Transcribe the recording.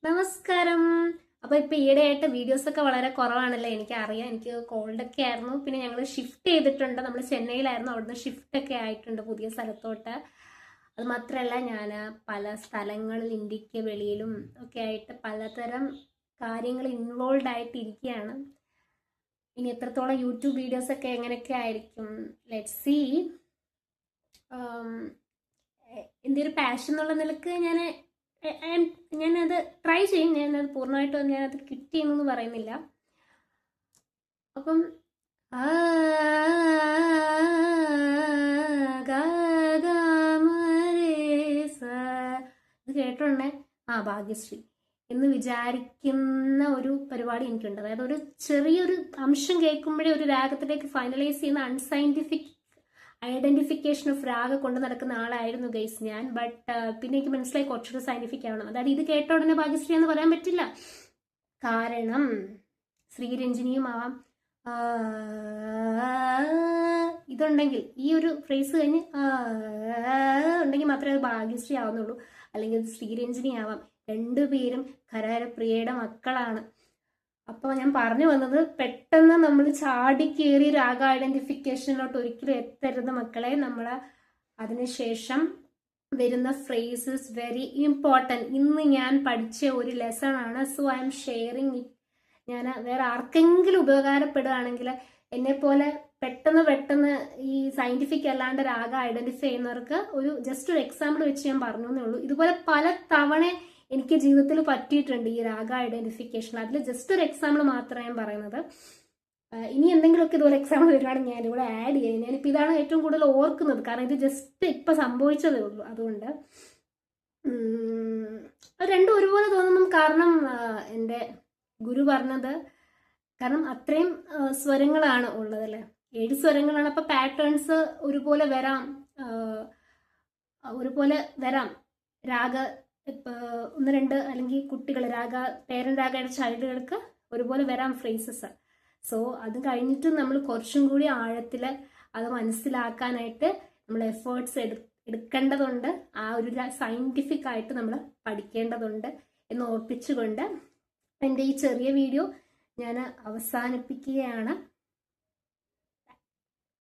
നമസ്കാരം. അപ്പൊ ഇപ്പൊ ഈയിടെയായിട്ട് വീഡിയോസ് ഒക്കെ വളരെ കുറവാണല്ലോ. എനിക്കറിയാം, എനിക്ക് കോൾഡ് ഒക്കെ ആയിരുന്നു. പിന്നെ ഞങ്ങൾ ഷിഫ്റ്റ് ചെയ്തിട്ടുണ്ട്. നമ്മൾ ചെന്നൈയിലായിരുന്നു, അവിടുന്ന് ഷിഫ്റ്റ് ഒക്കെ ആയിട്ടുണ്ട് പുതിയ സ്ഥലത്തോട്ട്. അത് മാത്രമല്ല, ഞാൻ പല സ്ഥലങ്ങളിൽ ഇന്ത്യക്ക് വെളിയിലും ഒക്കെ ആയിട്ട് പലതരം കാര്യങ്ങൾ ഇൻവോൾവ് ആയിട്ടിരിക്കുകയാണ്. ഇനി എത്രത്തോളം യൂട്യൂബ് വീഡിയോസ് ഒക്കെ എങ്ങനെയൊക്കെ ആയിരിക്കും, ലെറ്റ് സീ. എൻ്റെ ഒരു പാഷൻ എന്നുള്ള നിലക്ക് ഞാനത് ട്രൈ ചെയ്യും. ഞാനത് പൂർണ്ണമായിട്ടും ഞാനത് കിറ്റ് ചെയ്യുന്നു പറയുന്നില്ല. അപ്പം ഇത് കേട്ടോണ്ടേ ഭാഗ്യശ്രീ എന്ന് വിചാരിക്കുന്ന ഒരു പരിപാടി എനിക്കുണ്ട്. അതായത് ഒരു ചെറിയൊരു അംശം കേൾക്കുമ്പോഴേ ഒരു രാഗത്തിലേക്ക് ഫൈനലൈസ് ചെയ്യുന്ന അൺസയന്റിഫിക് ഐഡന്റിഫിക്കേഷൻ ഓഫ് രാഗ കൊണ്ട് നടക്കുന്ന ആളായിരുന്നു ഗൈസ് ഞാൻ. ബട്ട് പിന്നെ എനിക്ക് മനസ്സിലായി കുറച്ചുകൂടെ സയന്റിഫിക് ആവണം. അതായത് ഇത് കേട്ട ഉടനെ ഭാഗ്യശ്രീ എന്ന് പറയാൻ പറ്റില്ല. കാരണം ശ്രീരഞ്ജിനിയും ആവാം, ഇതുണ്ടെങ്കിൽ ഈ ഒരു ഫ്രേസ് കഴിഞ്ഞ് ഉണ്ടെങ്കിൽ മാത്രമേ അത് ഭാഗ്യശ്രീ ആവുന്നുള്ളൂ. അല്ലെങ്കിൽ അത് ശ്രീരഞ്ജിനി ആവാം. രണ്ടുപേരും കരഹരപ്രിയയുടെ മക്കളാണ്. അപ്പോൾ ഞാൻ പറഞ്ഞു വന്നത്, പെട്ടെന്ന് നമ്മൾ ചാടി കയറി രാഗ ഐഡന്റിഫിക്കേഷനിലോട്ട് ഒരിക്കലും എത്തരുത് മക്കളെ. നമ്മൾ അതിനുശേഷം വരുന്ന ഫ്രേസസ് വെരി ഇമ്പോർട്ടൻറ്റ്. ഇന്ന് ഞാൻ പഠിച്ച ഒരു ലെസൺ ആണ്. So I M sharing it. ഞാൻ വേറെ ആർക്കെങ്കിലും ഉപകാരപ്പെടുകയാണെങ്കിൽ, എന്നെ പോലെ പെട്ടെന്ന് ഈ സയന്റിഫിക് അല്ലാണ്ട് രാഗ ഐഡന്റിഫൈ ചെയ്യുന്നവർക്ക് ഒരു ജസ്റ്റ് ഒരു എക്സാമ്പിൾ വെച്ച് ഞാൻ പറഞ്ഞു എന്നേ ഉള്ളൂ. ഇതുപോലെ പല തവണ എനിക്ക് ജീവിതത്തിൽ പറ്റിയിട്ടുണ്ട് ഈ രാഗ ഐഡന്റിഫിക്കേഷൻ. അതിൽ ജസ്റ്റ് ഒരു എക്സാമ്പിൾ മാത്രമേ ഞാൻ പറയുന്നത്. ഇനി എന്തെങ്കിലുമൊക്കെ ഇതുപോലെ എക്സാമ്പിൾ വരുവാണെങ്കിൽ ഞാനിവിടെ ആഡ് ചെയ്യാം. ഞാനിപ്പോൾ ഇതാണ് ഏറ്റവും കൂടുതൽ ഓർക്കുന്നത്, കാരണം ഇത് ജസ്റ്റ് ഇപ്പം സംഭവിച്ചതേ ഉള്ളൂ. അതുകൊണ്ട് രണ്ടും ഒരുപോലെ തോന്നുന്നു. കാരണം എൻ്റെ ഗുരു പറഞ്ഞത്, കാരണം അത്രയും സ്വരങ്ങളാണ് ഉള്ളതല്ലേ, 7 സ്വരങ്ങളാണ്. അപ്പം പാറ്റേൺസ് ഒരുപോലെ വരാം. രാഗ ഇപ്പൊ 1, 2 അല്ലെങ്കിൽ കുട്ടികൾ പേരന്റ് രാഗയുടെ ചൈൽഡുകൾക്ക് ഒരുപോലെ വരാം ഫ്രേസസ്. സോ അത് കഴിഞ്ഞിട്ട് നമ്മൾ കുറച്ചും കൂടി ആഴത്തിൽ അത് മനസ്സിലാക്കാനായിട്ട് നമ്മൾ എഫേർട്സ് എടുക്കേണ്ടതുണ്ട്. ആ ഒരു സയന്റിഫിക് ആയിട്ട് നമ്മൾ പഠിക്കേണ്ടതുണ്ട് എന്ന് ഓർപ്പിച്ചുകൊണ്ട് എൻ്റെ ഈ ചെറിയ വീഡിയോ ഞാൻ അവസാനിപ്പിക്കുകയാണ്.